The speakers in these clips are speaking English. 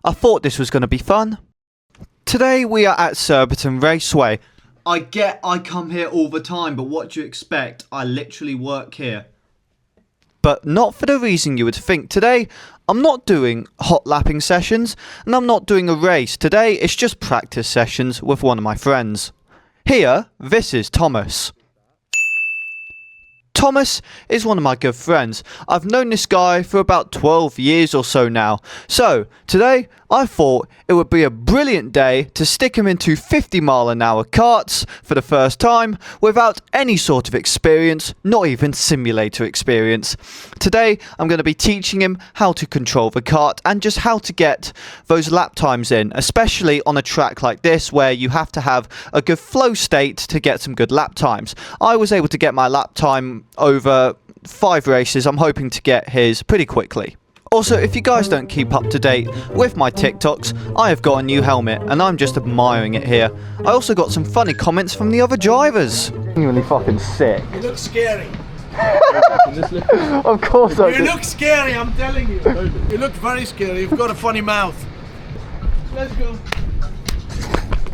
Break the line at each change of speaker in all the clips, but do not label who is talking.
I thought this was going to be fun. Today we are at Surbiton Raceway. I come here all the time, but what do you expect? I literally work here. But not for the reason you would think. Today, I'm not doing hot lapping sessions, and I'm not doing a race. Today, it's just practice sessions with one of my friends. Here, this is Thomas. Thomas is one of my good friends. I've known this guy for about 12 years or so now. So, today, I thought it would be a brilliant day to stick him into 50-mile-an-hour karts for the first time without any sort of experience, not even simulator experience. Today, I'm going to be teaching him how to control the kart and just how to get those lap times in, especially on a track like this where you have to have a good flow state to get some good lap times. I was able to get my lap time over 5 races. I'm hoping to get his pretty quickly. Also, if you guys don't keep up to date with my TikToks, I have got a new helmet and I'm just admiring it here. I also got some funny comments from the other drivers. Genuinely fucking sick.
You look scary.
Of course I do.
You look scary, I'm telling you. You look very scary. You've got a funny mouth. Let's go.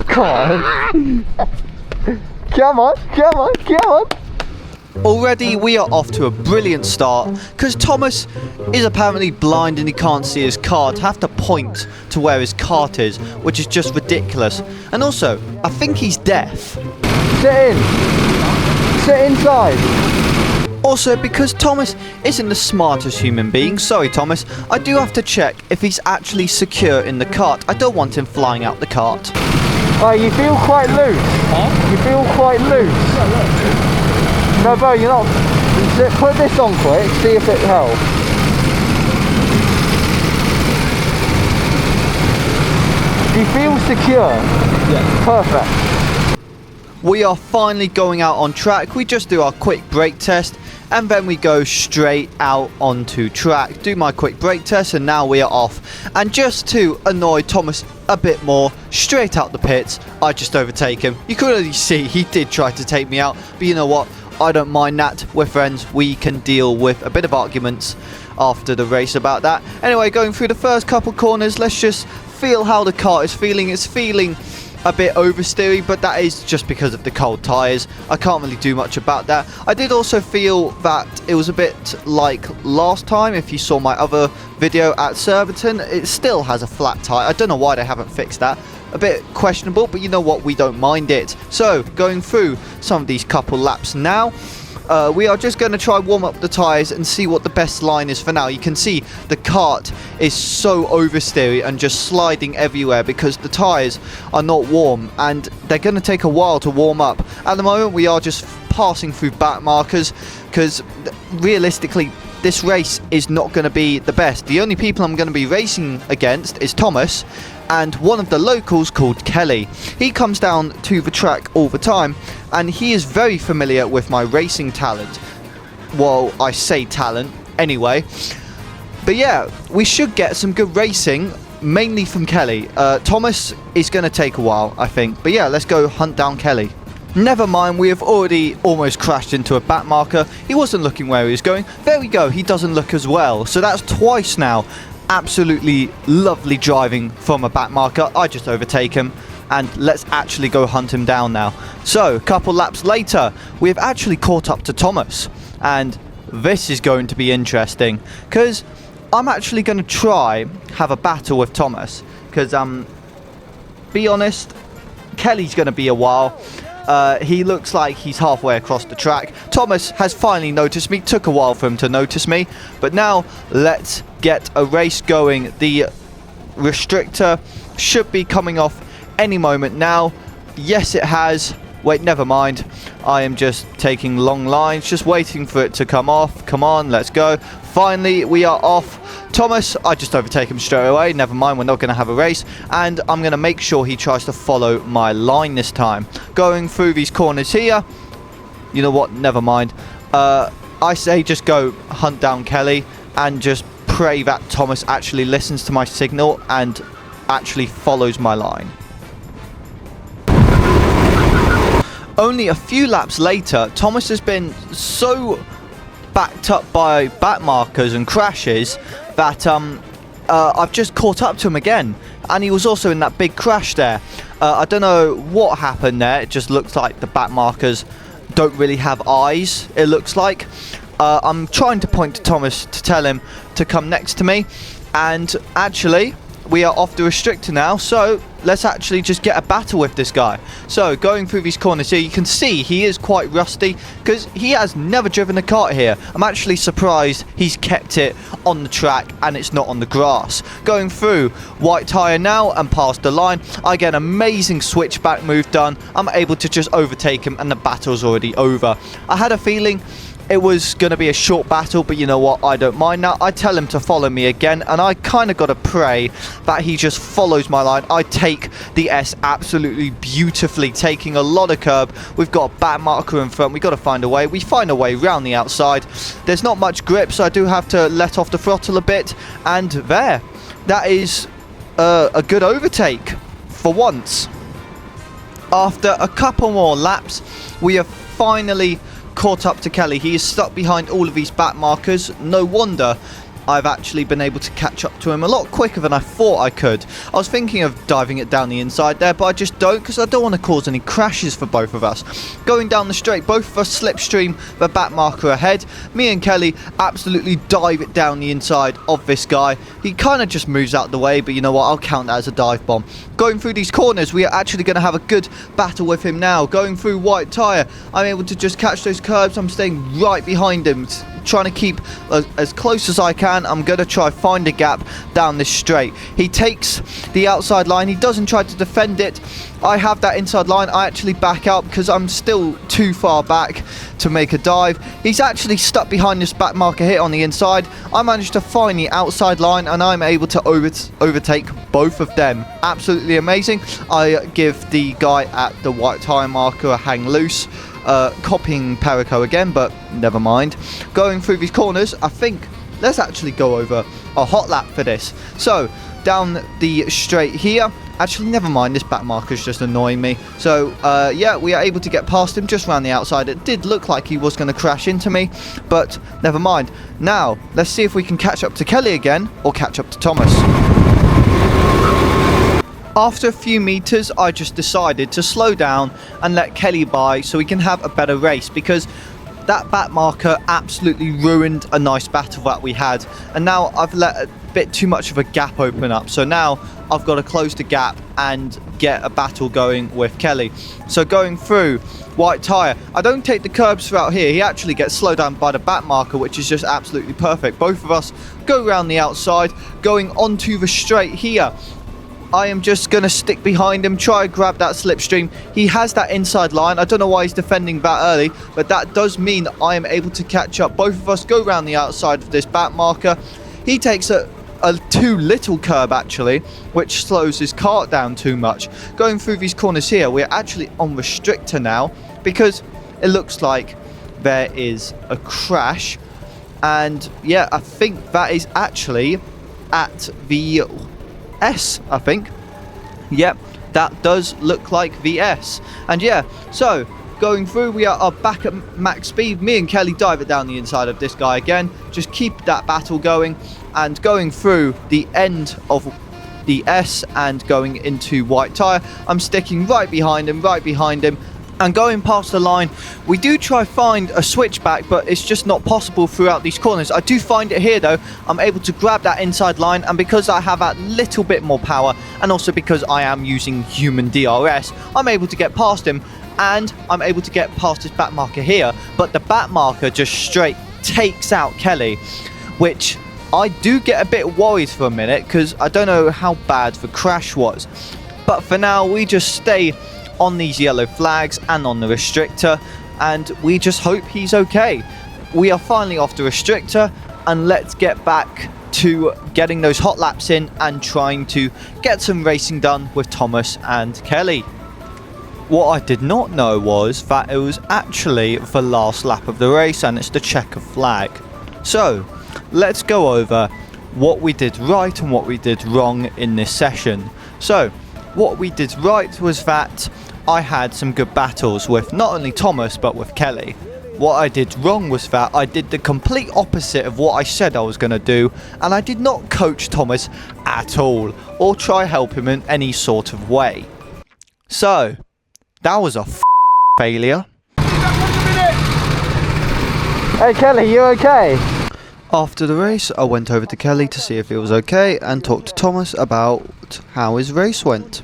Come on. Come on, come on, come on. Already we are off to a brilliant start because Thomas is apparently blind and he can't see his kart. Have to point to where his kart is, which is just ridiculous. And also, I think he's deaf. Sit in. Sit inside. Also, because Thomas isn't the smartest human being, sorry Thomas, I do have to check if he's actually secure in the kart. I don't want him flying out the kart. Oh, you feel quite loose. Huh? You feel quite loose. No, bro, you're not. Put this on quick, see if it helps. Do you feel secure? Yeah. Perfect. We are finally going out on track. We just do our quick brake test and then we go straight out onto track. Do my quick brake test and now we are off. And just to annoy Thomas a bit more, straight out the pits, I just overtake him. You could already see he did try to take me out, but you know what? I don't mind that. We're friends. We can deal with a bit of arguments after the race about that. Anyway, going through the first couple corners, let's just feel how the car is feeling. It's feeling a bit oversteery, but that is just because of the cold tyres. I can't really do much about that. I did also feel that it was a bit like last time. If you saw my other video at Surbiton, it still has a flat tyre. I don't know why they haven't fixed that. A bit questionable, but you know what, we don't mind it. So, going through some of these couple laps now, we are just going to try warm up the tyres and see what the best line is for now. You can see the kart is so oversteery and just sliding everywhere because the tyres are not warm and they're going to take a while to warm up. At the moment, we are just passing through back markers because realistically, this race is not going to be the best. The only people I'm going to be racing against is Thomas and one of the locals called Kelly. He comes down to the track all the time and he is very familiar with my racing talent. Well, I say talent anyway. But yeah, we should get some good racing, mainly from Kelly. Thomas is going to take a while, I think. But yeah, let's go hunt down Kelly. Never mind, we have already almost crashed into a back marker. He wasn't looking where he was going. There we go, he doesn't look as well. So that's twice now. Absolutely lovely driving from a back marker. I just overtake him. And let's actually go hunt him down now. So, a couple laps later, we have actually caught up to Thomas. And this is going to be interesting. Because I'm actually going to try have a battle with Thomas. Because, be honest, Kelly's going to be a while. He looks like he's halfway across the track. Thomas has finally noticed me. Took a while for him to notice me. But now, let's get a race going. The restrictor should be coming off any moment now. Yes, it has. Wait, never mind. I am just taking long lines, just waiting for it to come off. Come on, let's go. Finally, we are off. Thomas, I just overtake him straight away. Never mind, we're not going to have a race. And I'm going to make sure he tries to follow my line this time. Going through these corners here. You know what? Never mind. I say just go hunt down Kelly and just pray that Thomas actually listens to my signal and actually follows my line. Only a few laps later, Thomas has been so backed up by back markers and crashes that I've just caught up to him again, and he was also in that big crash there. I don't know what happened there. It just looks like the back markers don't really have eyes, it looks like. I'm trying to point to Thomas to tell him to come next to me, and actually we are off the restrictor now, so let's actually just get a battle with this guy. So going through these corners here, you can see he is quite rusty because he has never driven a kart here. I'm actually surprised he's kept it on the track and it's not on the grass. Going through white tyre now and past the line, I get an amazing switchback move done. I'm able to just overtake him and the battle's already over. I had a feeling it was going to be a short battle, but you know what, I don't mind now. I tell him to follow me again, and I kind of got to pray that he just follows my line. I take the S absolutely beautifully, taking a lot of curb. We've got a back marker in front. We've got to find a way. We find a way round the outside. There's not much grip, so I do have to let off the throttle a bit, and there. That is a good overtake for once. After a couple more laps, we have finally caught up to Kelly. He is stuck behind all of these back markers. No wonder I've actually been able to catch up to him a lot quicker than I thought I could. I was thinking of diving it down the inside there, but I just don't, because I don't want to cause any crashes for both of us. Going down the straight, both of us slipstream the back marker ahead. Me and Kelly absolutely dive it down the inside of this guy. He kind of just moves out the way, but you know what, I'll count that as a dive bomb. Going through these corners, we are actually going to have a good battle with him now. Going through white tyre, I'm able to just catch those curbs. I'm staying right behind him, trying to keep as close as I can. I'm going to try find a gap down this straight. He takes the outside line. He doesn't try to defend it. I have that inside line. I actually back out because I'm still too far back to make a dive. He's actually stuck behind this back marker here on the inside. I managed to find the outside line and I'm able to overtake both of them. Absolutely amazing. I give the guy at the white tyre marker a hang loose. Copying Perico again, but never mind. Going through these corners, I think let's actually go over a hot lap for this. So down the straight here, actually never mind, this back marker is just annoying me. So yeah, we are able to get past him just around the outside. It did look like he was going to crash into me, but never mind. Now let's see if we can catch up to Kelly again or catch up to Thomas. After a few meters, I just decided to slow down and let Kelly by so we can have a better race, because that back marker absolutely ruined a nice battle that we had, and now I've let a bit too much of a gap open up. So now I've got to close the gap and get a battle going with Kelly. So going through white tyre, I don't take the curbs throughout here. He actually gets slowed down by the back marker, which is just absolutely perfect. Both of us go around the outside, going onto the straight here. I am just going to stick behind him, try to grab that slipstream. He has that inside line. I don't know why he's defending that early, but that does mean I am able to catch up. Both of us go around the outside of this back marker. He takes a too little curb, actually, which slows his kart down too much. Going through these corners here, we're actually on restrictor now, because it looks like there is a crash. And yeah, I think that is actually at the S, I think. Yep, that does look like VS. And yeah, so going through, we are back at max speed. Me and Kelly dive it down the inside of this guy again. Just keep that battle going. And going through the end of the S and going into white tyre, I'm sticking right behind him. And going past the line, we do try find a switchback, but it's just not possible throughout these corners. I do find it here though. I'm able to grab that inside line, and because I have a little bit more power, and also because I am using human DRS, I'm able to get past him, and I'm able to get past his back marker here. But the back marker just straight takes out Kelly, which I do get a bit worried for a minute, because I don't know how bad the crash was. But for now, we just stay on these yellow flags and on the restrictor, and we just hope he's okay. We are finally off the restrictor, and let's get back to getting those hot laps in and trying to get some racing done with Thomas and Kelly. What I did not know was that it was actually the last lap of the race, and it's the checker flag. So let's go over what we did right and what we did wrong in this session. So what we did right was that I had some good battles with not only Thomas but with Kelly. What I did wrong was that I did the complete opposite of what I said I was going to do, and I did not coach Thomas at all, or try help him in any sort of way. So, that was a failure. Hey Kelly, you okay? After the race, I went over to Kelly to see if he was okay and talked to Thomas about how his race went.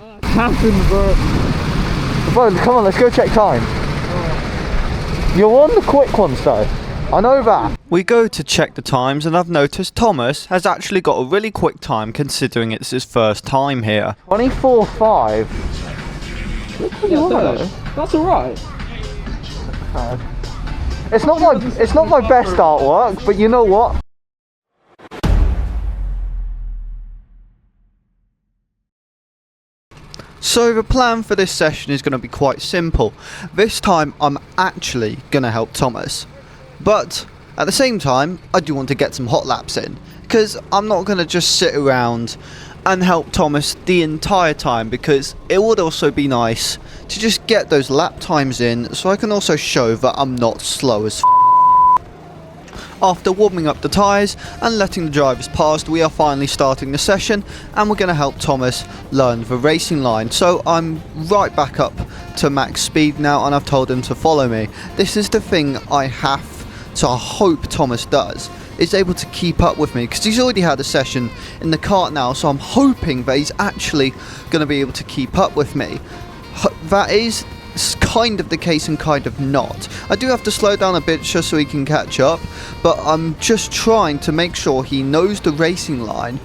Bro, come on, let's go check time. You're on the quick ones though. I know that. We go to check the times and I've noticed Thomas has actually got a really quick time considering it's his first time here. 24.5.
Yeah, that's alright.
It's not my best artwork, but you know what? So the plan for this session is going to be quite simple. This time I'm actually going to help Thomas. But at the same time, I do want to get some hot laps in. Because I'm not going to just sit around and help Thomas the entire time, because it would also be nice to just get those lap times in so I can also show that I'm not slow as After warming up the tyres and letting the drivers past, we are finally starting the session and we're going to help Thomas learn the racing line. So I'm right back up to max speed now and I've told him to follow me. This is the thing I hope Thomas does, is able to keep up with me, because he's already had a session in the kart now, so I'm hoping that he's actually going to be able to keep up with me. That is kind of the case and kind of not. I do have to slow down a bit just so he can catch up, but I'm just trying to make sure he knows the racing line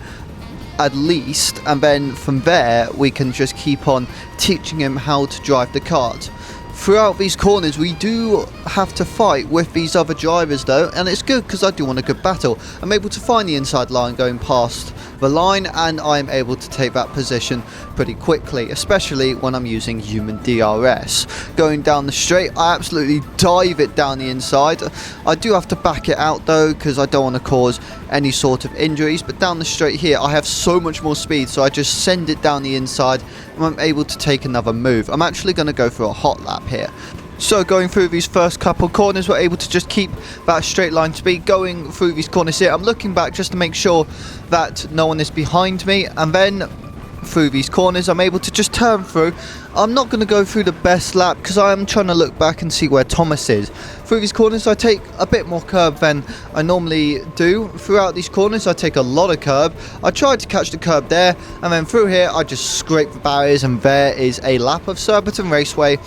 at least, and then from there we can just keep on teaching him how to drive the kart. Throughout these corners we do have to fight with these other drivers though, and it's good because I do want a good battle. I'm able to find the inside line going past the line and I'm able to take that position pretty quickly, especially when I'm using human DRS. Going down the straight, I absolutely dive it down the inside. I do have to back it out though because I don't want to cause any sort of injuries, but down the straight here I have so much more speed, so I just send it down the inside and I'm able to take another move. I'm actually going to go for a hot lap here. So going through these first couple corners, we're able to just keep that straight line speed. Going through these corners here, I'm looking back just to make sure that no one is behind me, and then through these corners I'm able to just turn through. I'm not going to go through the best lap because I am trying to look back and see where Thomas is. Through these corners I take a bit more curb than I normally do. Throughout these corners I take a lot of curb. I tried to catch the curb there, and then through here I just scrape the barriers, and there is a lap of Surbiton Raceway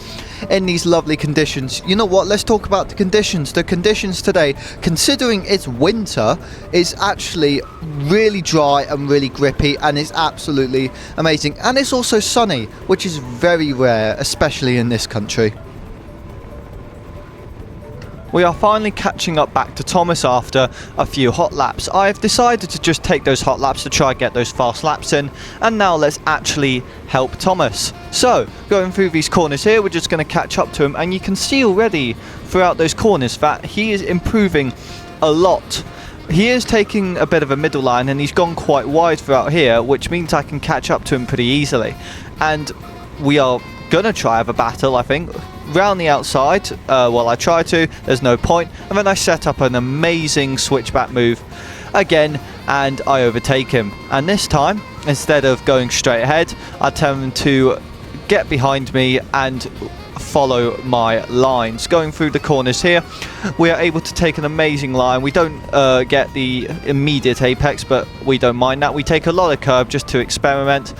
in these lovely conditions. You know what, let's talk about the conditions. The conditions today, considering it's winter, is actually really dry and really grippy, and it's absolutely amazing. And it's also sunny, which is very rare, especially in this country. We are finally catching up back to Thomas after a few hot laps. I've decided to just take those hot laps to try and get those fast laps in, and now let's actually help Thomas. So, going through these corners here, we're just going to catch up to him, and you can see already throughout those corners that he is improving a lot. He is taking a bit of a middle line and he's gone quite wide throughout here, which means I can catch up to him pretty easily. And we are going to try have a battle, I think. Round the outside, well I try to, there's no point, and then I set up an amazing switchback move again and I overtake him. And this time, instead of going straight ahead, I tell him to get behind me and follow my lines. Going through the corners here, we are able to take an amazing line. We don't get the immediate apex, but we don't mind that. We take a lot of curb just to experiment,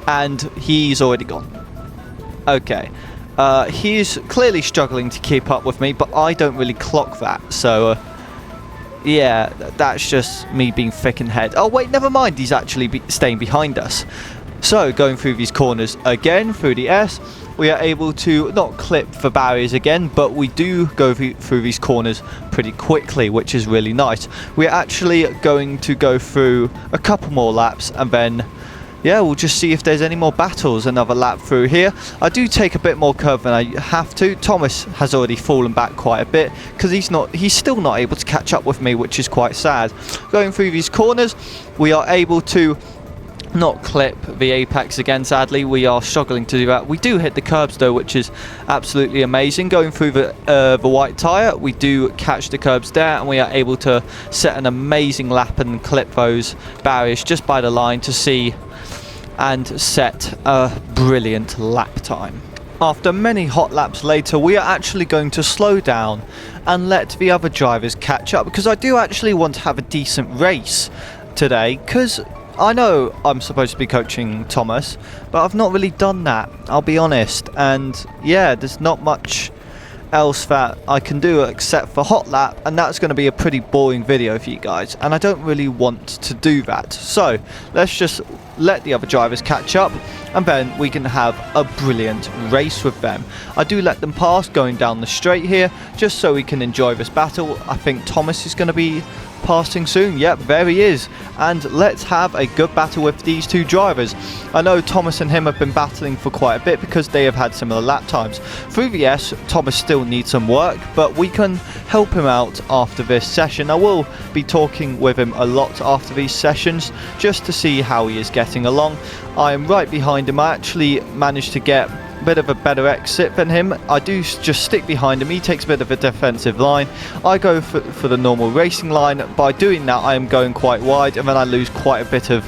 and he's already gone. Okay. He's clearly struggling to keep up with me, but I don't really clock that, so yeah, that's just me being thick in head. Oh wait, never mind, he's actually staying behind us. So going through these corners again, through the S, we are able to not clip the barriers again, but we do go through these corners pretty quickly, which is really nice. We're actually going to go through a couple more laps, and then yeah, we'll just see if there's any more battles. Another lap through here. I do take a bit more curve than I have to. Thomas has already fallen back quite a bit because he's still not able to catch up with me, which is quite sad. Going through these corners, we are able to not clip the apex again, sadly. We are struggling to do that. We do hit the curbs though, which is absolutely amazing. Going through the white tyre, we do catch the curbs there, and we are able to set an amazing lap and clip those barriers just by the line to see and set a brilliant lap time. After many hot laps later, we are actually going to slow down and let the other drivers catch up, because I do actually want to have a decent race today, because I know I'm supposed to be coaching Thomas, but I've not really done that, I'll be honest. And yeah, there's not much else that I can do except for hot lap, and that's going to be a pretty boring video for you guys, and I don't really want to do that. So let's just let the other drivers catch up, and then we can have a brilliant race with them. I do let them pass going down the straight here, just so we can enjoy this battle. I think Thomas is going to be passing soon. Yep, there he is. And let's have a good battle with these two drivers. I know Thomas and him have been battling for quite a bit because they have had similar lap times. Through the S, Thomas still needs some work, but we can help him out after this session. I will be talking with him a lot after these sessions just to see how he is getting along. I am right behind him. I actually managed to get a bit of a better exit than him. I do just stick behind him. He takes a bit of a defensive line. I go for the normal racing line. By doing that, I am going quite wide, and then I lose quite a bit of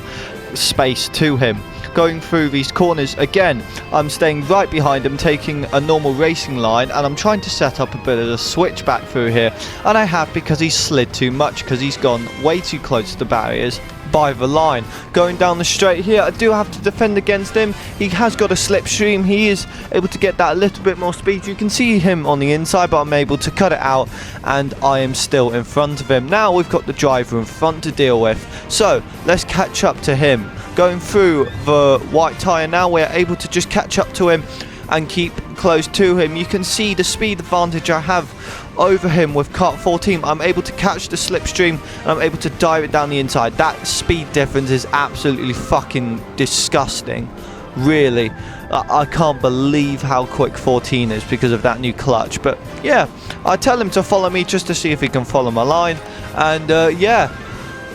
space to him. Going through these corners again, I'm staying right behind him, taking a normal racing line, and I'm trying to set up a bit of a switchback through here, and I have, because he's slid too much, because he's gone way too close to the barriers by the line. Going down the straight here, I do have to defend against him. He has got a slipstream. He is able to get that a little bit more speed. You can see him on the inside, but I'm able to cut it out, and I am still in front of him. Now we've got the driver in front to deal with, so let's catch up to him. Going through the white tyre now, we're able to just catch up to him and keep close to him. You can see the speed advantage I have over him with kart 14. I'm able to catch the slipstream, and I'm able to dive it down the inside. That speed difference is absolutely fucking disgusting, really. I can't believe how quick 14 is because of that new clutch. But yeah, I tell him to follow me just to see if he can follow my line, and yeah,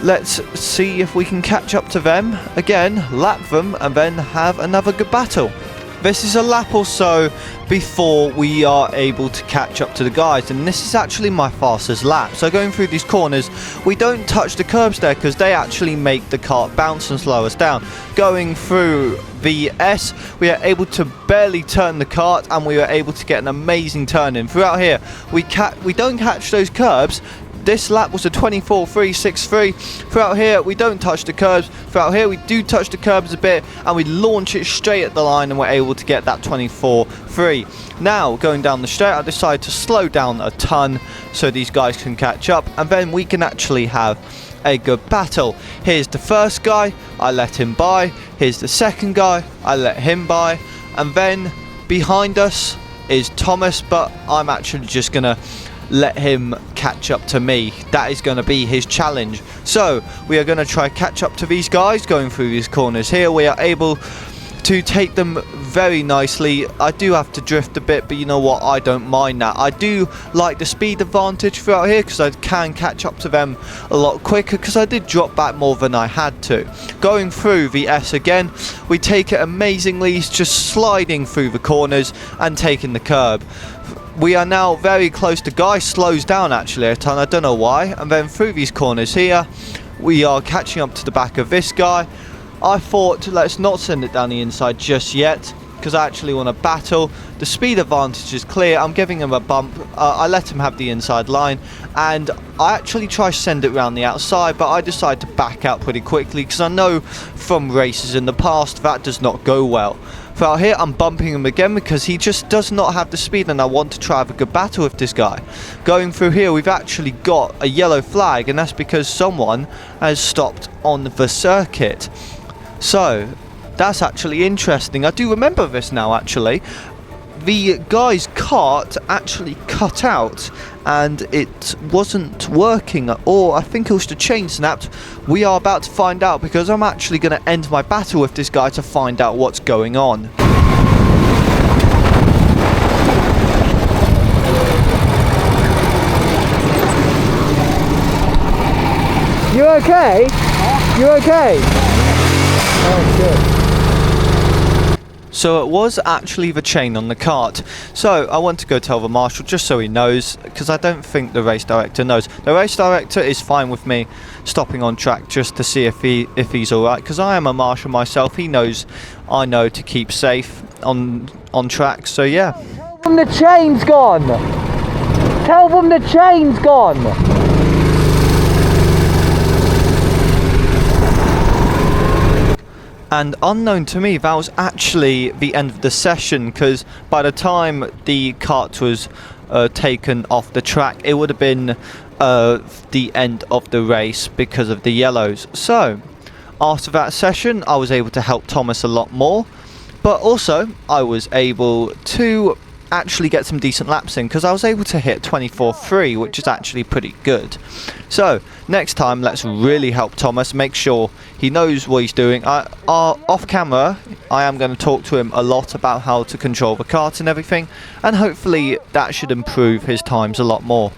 let's see if we can catch up to them again, lap them, and then have another good battle. This is a lap or so before we are able to catch up to the guys, and this is actually my fastest lap. So going through these corners, we don't touch the curbs there because they actually make the kart bounce and slow us down. Going through the S, we are able to barely turn the kart, and we are able to get an amazing turn in. Throughout here, we don't catch those curbs. This lap was a 24.363. Throughout here, we don't touch the curbs. Throughout here, we do touch the curbs a bit, and we launch it straight at the line, and we're able to get that 24.3. Now, going down the straight, I decide to slow down a ton so these guys can catch up, and then we can actually have a good battle. Here's the first guy, I let him by. Here's the second guy, I let him by. And then behind us is Thomas, but I'm actually just gonna let him catch up to me. That is going to be his challenge. So we are going to try catch up to these guys. Going through these corners here, we are able to take them very nicely. I do have to drift a bit, but you know what, I don't mind that. I do like the speed advantage throughout here because I can catch up to them a lot quicker, because I did drop back more than I had to. Going through the S again, we take it amazingly, just sliding through the corners and taking the curb. We are now very close. The guy slows down actually a ton, I don't know why. And then through these corners here, we are catching up to the back of this guy. I thought, let's not send it down the inside just yet, because I actually want to battle. The speed advantage is clear. I'm giving him a bump. I let him have the inside line, and I actually try to send it around the outside, but I decide to back out pretty quickly because I know from races in the past that does not go well. Out here, I'm bumping him again because he just does not have the speed, and I want to try have a good battle with this guy. Going through here, we've actually got a yellow flag, and that's because someone has stopped on the circuit. So that's actually interesting. I do remember this now actually. The guy's kart actually cut out and it wasn't working, or I think it was the chain snapped. We are about to find out, because I'm actually going to end my battle with this guy to find out what's going on. You okay? You okay? So it was actually the chain on the cart. So I want to go tell the marshal just so he knows, because I don't think the race director knows. The race director is fine with me stopping on track just to see if he's alright, because I am a marshal myself. He knows I know to keep safe on track. So yeah.
Tell them the chain's gone. Tell them the chain's gone.
And unknown to me, that was actually the end of the session, because by the time the cart was taken off the track, it would have been the end of the race because of the yellows. So after that session, I was able to help Thomas a lot more, but also I was able to actually get some decent laps in, because I was able to hit 24.3, which is actually pretty good. So next time, let's really help Thomas, make sure he knows what he's doing. Off camera, I am going to talk to him a lot about how to control the kart and everything, and hopefully that should improve his times a lot more.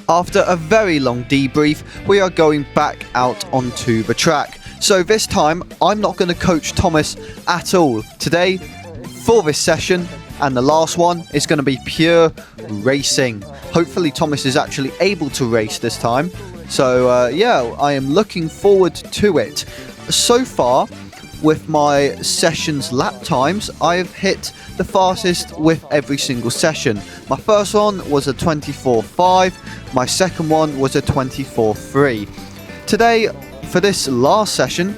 After a very long debrief, we are going back out onto the track. So this time, I'm not going to coach Thomas at all. Today, for this session, and the last one, is going to be pure racing. Hopefully Thomas is actually able to race this time. So yeah, I am looking forward to it. So far, with my session's lap times, I have hit the fastest with every single session. My first one was a 24.5, my second one was a 24.3. Today, for this last session,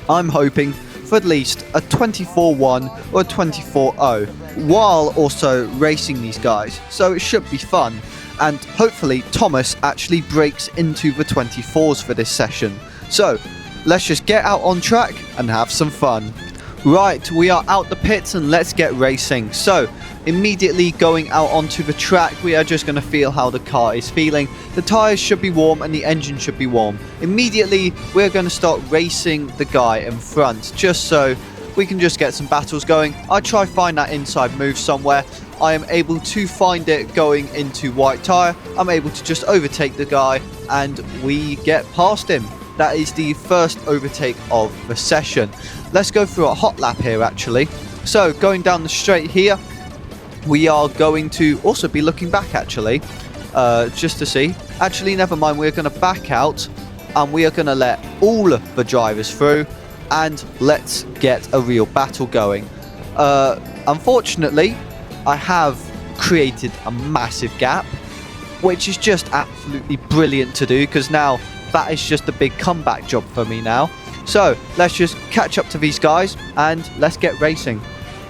I'm hoping for at least a 24.1 or a 24.0, while also racing these guys, so it should be fun. And hopefully Thomas actually breaks into the 24s for this session. So let's just get out on track and have some fun. Right, we are out the pits and let's get racing. So immediately going out onto the track, we are just going to feel how the car is feeling. The tyres should be warm and the engine should be warm. Immediately we're going to start racing the guy in front, just so we can just get some battles going. I try find that inside move somewhere. I am able to find it going into white tyre. I'm able to just overtake the guy and we get past him. That is the first overtake of the session. Let's go through a hot lap here actually. So going down the straight here, we are going to also be looking back actually, just to see. Actually, never mind, we're going to back out and we are going to let all the drivers through and let's get a real battle going. Unfortunately, I have created a massive gap, which is just absolutely brilliant to do, because now that is just a big comeback job for me now. So let's just catch up to these guys and let's get racing.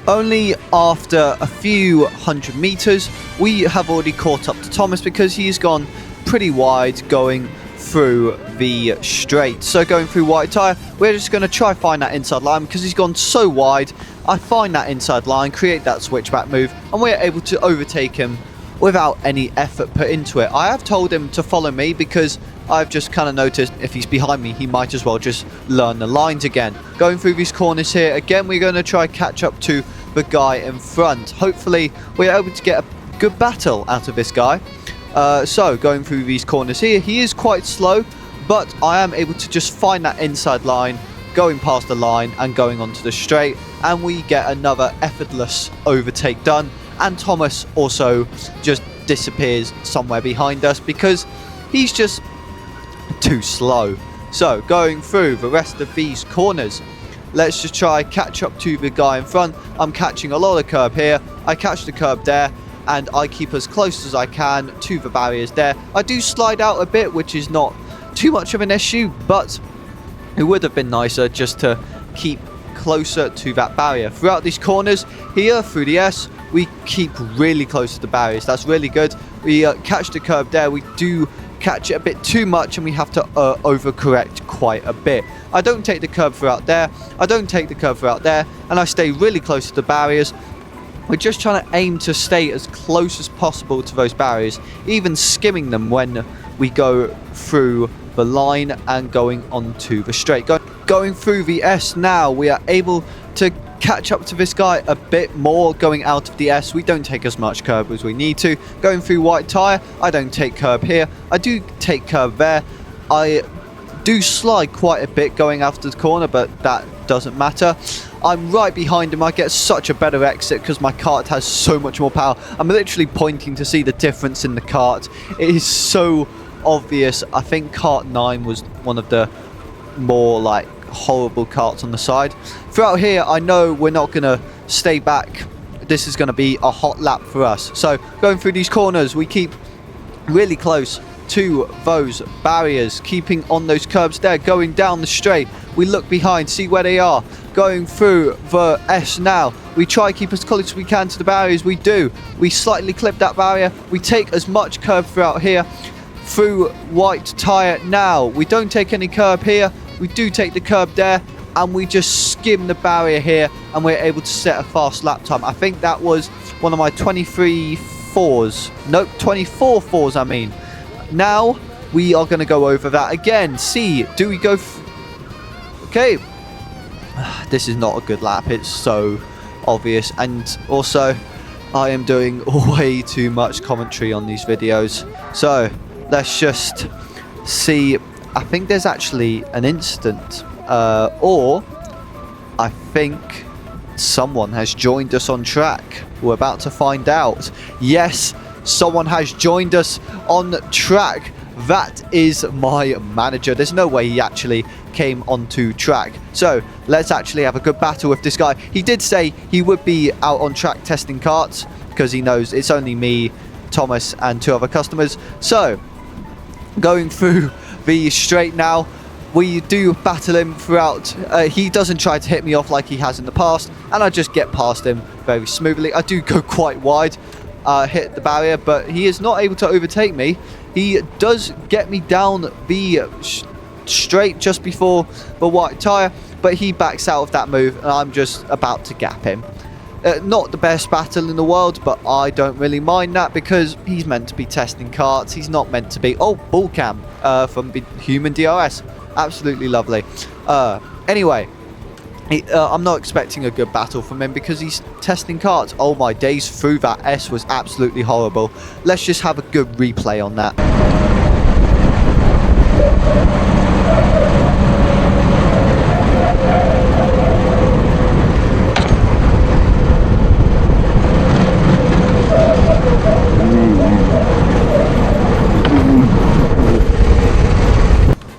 Only after a few hundred meters, we have already caught up to Thomas, because he's gone pretty wide going through the straight. So going through white tyre, we're just going to try find that inside line, because he's gone so wide. I find that inside line, create that switchback move, and we're able to overtake him without any effort put into it. I have told him to follow me, because I've just kind of noticed if he's behind me, he might as well just learn the lines again. Going through these corners here, again, we're going to try catch up to the guy in front. Hopefully, we're able to get a good battle out of this guy. So, going through these corners here, he is quite slow, but I am able to just find that inside line, going past the line and going onto the straight, and we get another effortless overtake done. And Thomas also just disappears somewhere behind us, because he's just too slow. So going through the rest of these corners, let's just try catch up to the guy in front. I'm catching a lot of curb here, I catch the curb there, and I keep as close as I can to the barriers there. I do slide out a bit, which is not too much of an issue, but it would have been nicer just to keep closer to that barrier. Throughout these corners here through the S, we keep really close to the barriers. That's really good. We catch the curb there. We do catch it a bit too much, and we have to overcorrect quite a bit. I don't take the curb throughout there. I don't take the curb throughout there, and I stay really close to the barriers. We're just trying to aim to stay as close as possible to those barriers, even skimming them when we go through the line and going onto the straight. Going through the S now, we are able to catch up to this guy a bit more going out of the S. We don't take as much curb as we need to. Going through white tyre, I don't take curb here. I do take curb there. I do slide quite a bit going after the corner, but that doesn't matter. I'm right behind him. I get such a better exit because my kart has so much more power. I'm literally pointing to see the difference in the kart. It is so obvious. I think kart 9 was one of the more like horrible karts on the side. Throughout here, I know we're not gonna stay back. This is gonna be a hot lap for us. So going through these corners, we keep really close to those barriers, keeping on those curbs there. Going down the straight, we look behind, see where they are. Going through the S now, we try to keep as close as we can to the barriers. We do. We slightly clip that barrier. We take as much curb throughout here. Through white tyre now, we don't take any curb here. We do take the curb there, and we just skim the barrier here, and we're able to set a fast lap time. I think that was one of my 23.4s. Nope, 24.4s, I mean. Now, we are going to go over that again. See, do we go... Okay. This is not a good lap. It's so obvious. And also, I am doing way too much commentary on these videos. So, let's just see. I think there's actually an incident. Or, I think someone has joined us on track. We're about to find out. Yes, someone has joined us on track. That is my manager. There's no way he actually came onto track. So let's actually have a good battle with this guy. He did say he would be out on track testing karts because he knows it's only me, Thomas, and 2 other customers. So going through the straight now, we do battle him throughout. He doesn't try to hit me off like he has in the past, and I just get past him very smoothly. I do go quite wide, hit the barrier, but he is not able to overtake me. He does get me down the straight just before the white tyre, but he backs out of that move, and I'm just about to gap him. Not the best battle in the world, but I don't really mind that because he's meant to be testing karts. He's not meant to be... Oh, ball cam from Human DRS. Absolutely lovely. Anyway, I'm not expecting a good battle from him because he's testing karts. Oh my days, through that S was absolutely horrible. Let's just have a good replay on that.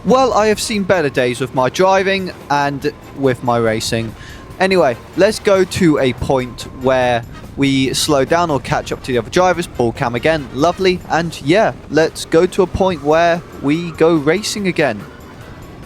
Well, I have seen better days with my driving and with my racing. Anyway, let's go to a point where we slow down or catch up to the other drivers. Ball cam again, lovely. And yeah, let's go to a point where we go racing again.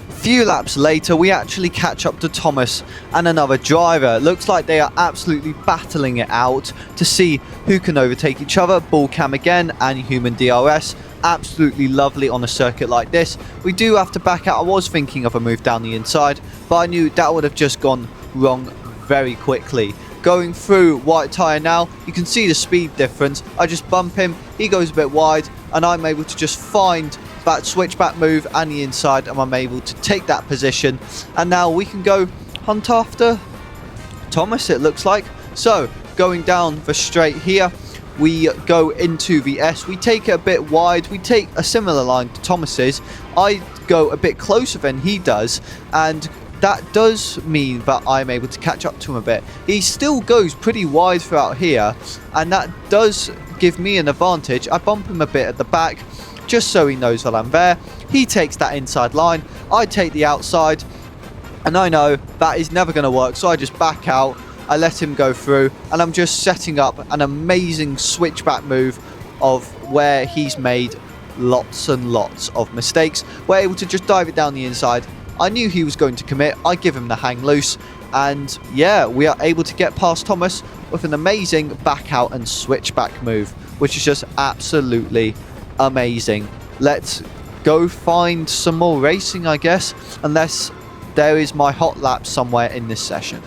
A few laps later, we actually catch up to Thomas and another driver. Looks like they are absolutely battling it out to see who can overtake each other. Ball cam again and Human DRS. Absolutely lovely on a circuit like this. We do have to back out. I was thinking of a move down the inside, but I knew that would have just gone wrong very quickly. Going through white tyre now, you can see the speed difference. I just bump him, he goes a bit wide, and I'm able to just find that switchback move and the inside, and I'm able to take that position. And now we can go hunt after Thomas, it looks like. So going down the straight here, we go into the S. We take it a bit wide. We take a similar line to Thomas's. I go a bit closer than he does, and that does mean that I'm able to catch up to him a bit. He still goes pretty wide throughout here, and that does give me an advantage. I bump him a bit at the back, just so he knows that I'm there. He takes that inside line. I take the outside, and I know that is never going to work, so I just back out. I let him go through, and I'm just setting up an amazing switchback move of where he's made lots and lots of mistakes. We're able to just dive it down the inside. I knew he was going to commit. I give him the hang loose, and yeah, we are able to get past Thomas with an amazing back out and switchback move, which is just absolutely amazing. Let's go find some more racing, I guess, unless there is my hot lap somewhere in this session.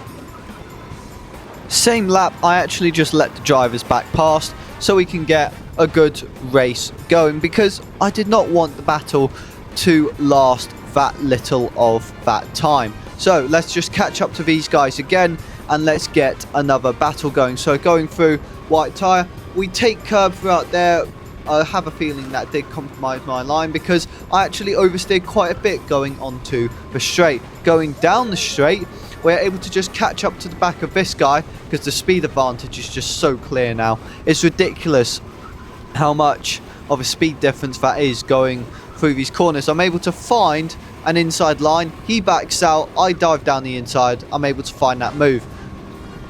Same lap, I actually just let the drivers back past so we can get a good race going, because I did not want the battle to last that little of that time. So let's just catch up to these guys again, and let's get another battle going. So going through white tyre, we take curb throughout there. I have a feeling that did compromise my line because I actually oversteered quite a bit going onto the straight. Going down the straight, we're able to just catch up to the back of this guy because the speed advantage is just so clear now. It's ridiculous how much of a speed difference that is going through these corners. I'm able to find an inside line. He backs out. I dive down the inside. I'm able to find that move.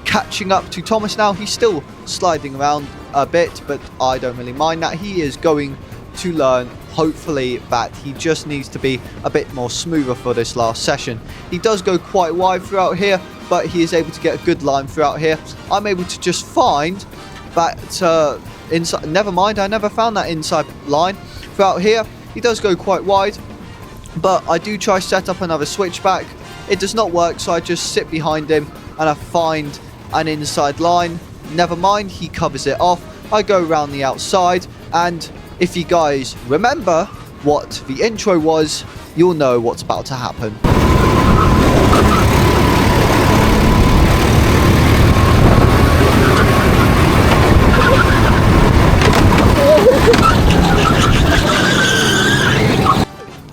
Catching up to Thomas now. He's still sliding around a bit, but I don't really mind that. He is going to learn, hopefully, that he just needs to be a bit more smoother for this last session. He does go quite wide throughout here, but he is able to get a good line throughout here. I'm able to just find that inside. Never mind, I never found that inside line throughout here. He does go quite wide, but I do try set up another switchback. It does not work, so I just sit behind him and I find an inside line. Never mind, he covers it off. I go around the outside, and if you guys remember what the intro was, you'll know what's about to happen.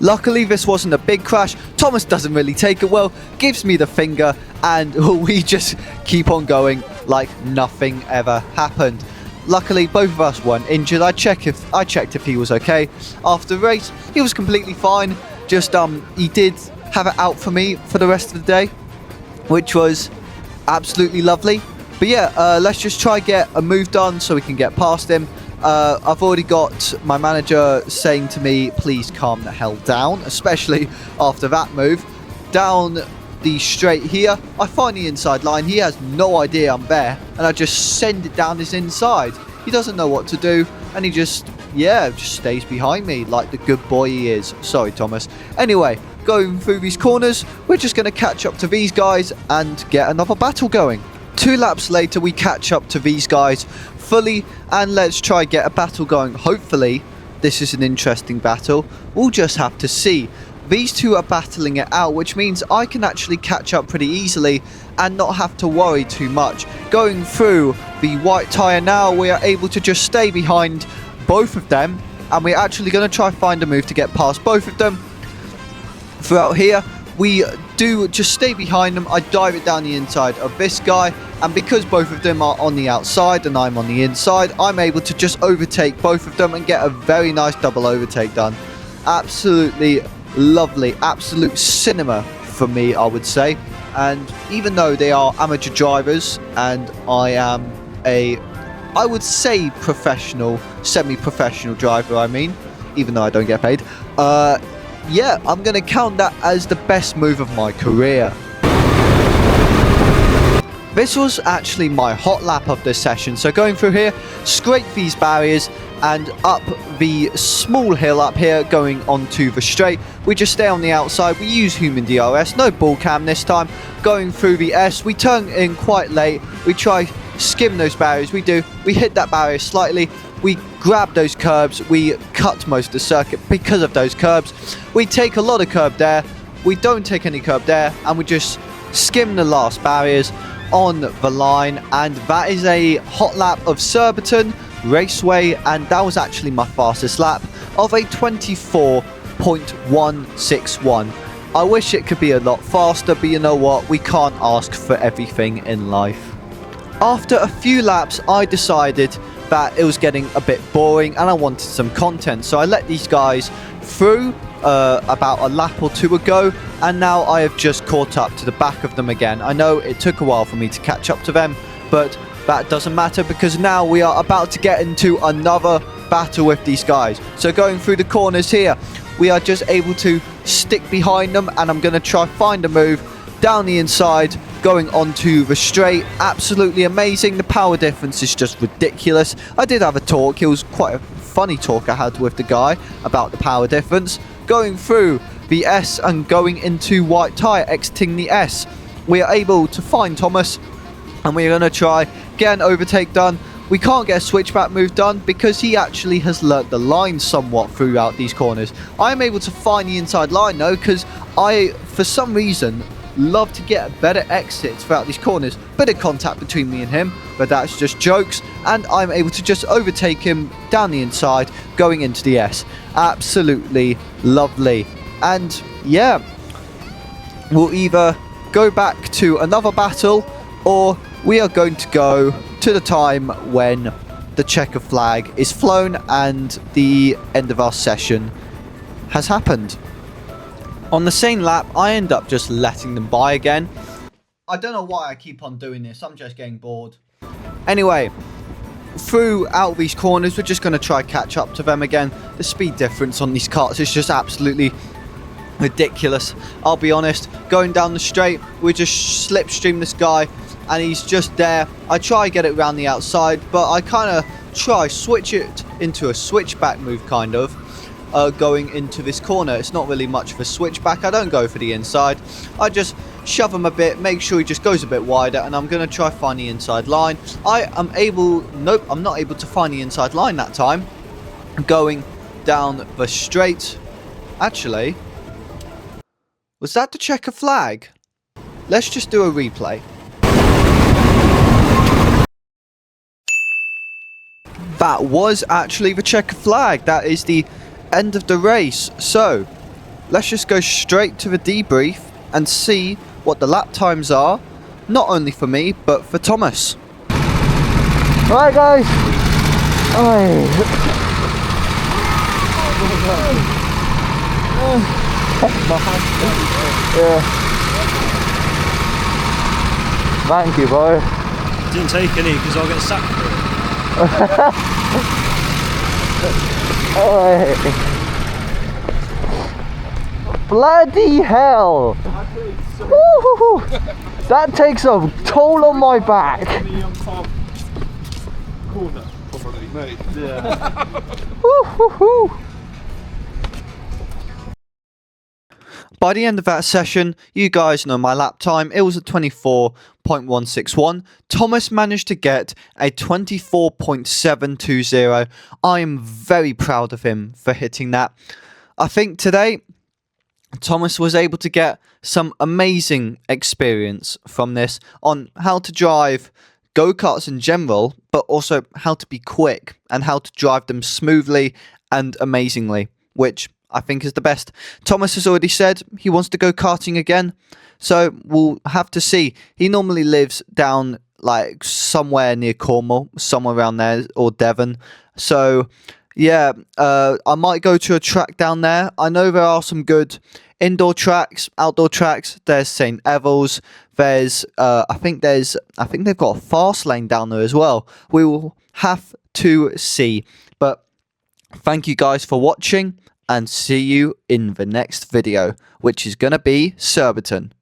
Luckily, this wasn't a big crash. Thomas doesn't really take it well, gives me the finger, and we just keep on going like nothing ever happened. Luckily, both of us weren't injured. I checked if he was okay. After the race, he was completely fine. Just he did have it out for me for the rest of the day, which was absolutely lovely. But yeah, let's just try get a move done so we can get past him. I've already got my manager saying to me, please calm the hell down, especially after that move. Down the straight here, I find the inside line. He has no idea I'm there, and I just send it down his inside. He doesn't know what to do, and he just stays behind me like the good boy he is. Sorry, Thomas. Anyway, going through these corners, we're just going to catch up to these guys and get another battle going. 2 laps later, we catch up to these guys fully, and let's try get a battle going. Hopefully, this is an interesting battle. We'll just have to see. These two are battling it out, which means I can actually catch up pretty easily and not have to worry too much. Going through the white tyre now, we are able to just stay behind both of them, and we're actually going to try find a move to get past both of them. Throughout here, we do just stay behind them. I dive it down the inside of this guy, and because both of them are on the outside and I'm on the inside, I'm able to just overtake both of them and get a very nice double overtake done. Absolutely lovely, absolute cinema for me, I would say. And even though they are amateur drivers and I am I would say professional, semi-professional driver, I mean, even though I don't get paid, yeah, I'm going to count that as the best move of my career. This was actually my hot lap of this session. So going through here, scrape these barriers and up the small hill up here going onto the straight. We just stay on the outside. We use human DRS, no ball cam this time. Going through the S, we turn in quite late. We try skim those barriers. We hit that barrier slightly. We grab those curbs. We cut most of the circuit because of those curbs. We take a lot of curb there. We don't take any curb there, and we just skim the last barriers on the line. And that is a hot lap of Surbiton Raceway, and that was actually my fastest lap of a 24.161. I wish it could be a lot faster, but you know what? We can't ask for everything in life. After a few laps, I decided that it was getting a bit boring and I wanted some content, so I let these guys through about a lap or two ago, and now I have just caught up to the back of them again. I know it took a while for me to catch up to them, but that doesn't matter because now we are about to get into another battle with these guys. So going through the corners here, we are just able to stick behind them, and I'm going to try find a move down the inside going onto the straight. Absolutely amazing. The power difference is just ridiculous. I did have a talk. It was quite a funny talk I had with the guy about the power difference. Going through the S and going into white tyre, exiting the S, we are able to find Thomas, and we're going to try get an overtake done. We can't get a switchback move done because he actually has learnt the line somewhat throughout these corners. I am able to find the inside line though, because for some reason, love to get better exits throughout these corners. Bit of contact between me and him, but that's just jokes, and I'm able to just overtake him down the inside, going into the S. Absolutely lovely. And yeah, we'll either go back to another battle, or we are going to go to the time when the checker flag is flown and the end of our session has happened. On the same lap, I end up just letting them by again. I don't know why I keep on doing this, I'm just getting bored. Anyway, throughout these corners, we're just going to try catch up to them again. The speed difference on these carts is just absolutely ridiculous. I'll be honest, going down the straight, we just slipstream this guy and he's just there. I try get it around the outside, but I kind of try switch it into a switchback move, kind of. Going into this corner, it's not really much of a switchback. I don't go for the inside, I just shove him a bit, make sure he just goes a bit wider, and I'm going to try find the inside line. Nope, I'm not able to find the inside line that time. Going down the straight. Actually, was that the checker flag? Let's just do a replay. That was actually the checker flag. That is the end of the race. So let's just go straight to the debrief and see what the lap times are, not only for me but for Thomas.
Alright guys. Yeah. Thank you, bro.
Didn't take any because I'll get sacked for it.
Bloody hell! Woo-hoo-hoo. That takes a toll on my back.
Corner, probably, mate. Yeah.
Woo-hoo-hoo.
By the end of that session, you guys know my lap time. It was a 24.161. Thomas managed to get a 24.720. I am very proud of him for hitting that. I think today, Thomas was able to get some amazing experience from this on how to drive go-karts in general, but also how to be quick and how to drive them smoothly and amazingly, which I think is the best. Thomas has already said he wants to go karting again, so we'll have to see. He normally lives down like somewhere near Cornwall, somewhere around there, or Devon. So yeah, I might go to a track down there. I know there are some good indoor tracks, outdoor tracks. There's St. Evel's. There's I think they've got a fast lane down there as well. We will have to see. But thank you guys for watching, and see you in the next video, which is going to be Surbiton.